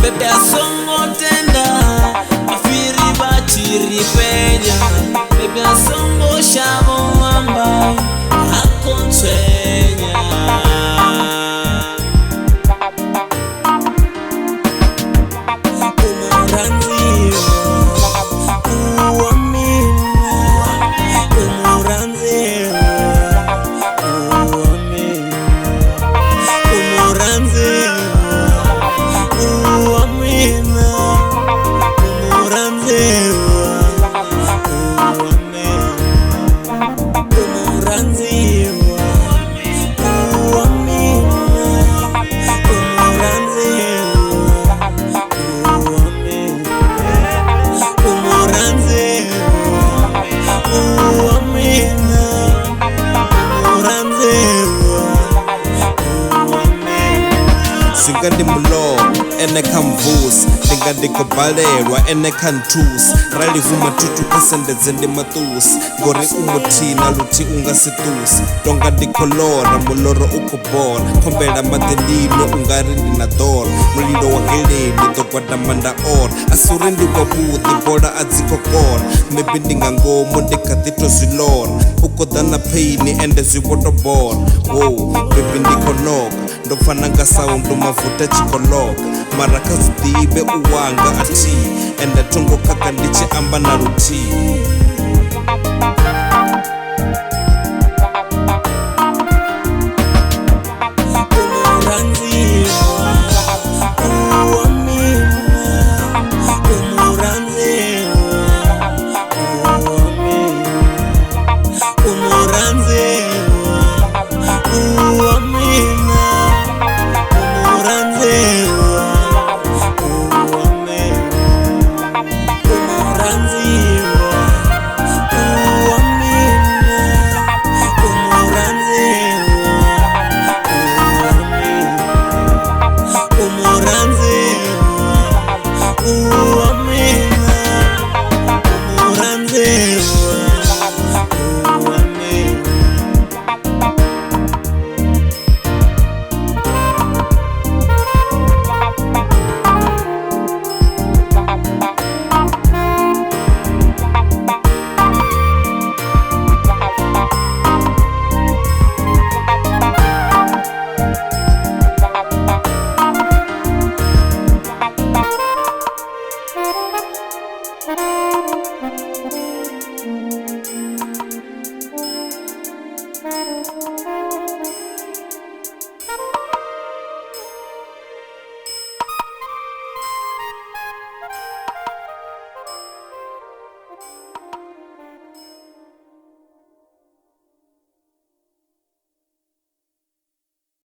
Bebe asongo tenda afiri bachiri penya bebe asongo shabo mamba akontwenya Singandi mulo ene kamvus Dingandi kobalelwa ene kantus Rali vuma tutu kasendeze ndi matus Gori umutina luti ungasetus Donga di kolora muloro ukubora Kombela madelino ungari ndina dora Mulilo wa geleni dokwada manda or Asuri ndi wabuthi bola adzikokora Maybe ndinga ngomo ndikatito zilora Ukodana paini ende ziwotobora Wow, baby ndikonoka Ndofananga sound mavuta chikoloka Marakazi dibe uwanga ati Enda tongo kaka ndiche amba na ruti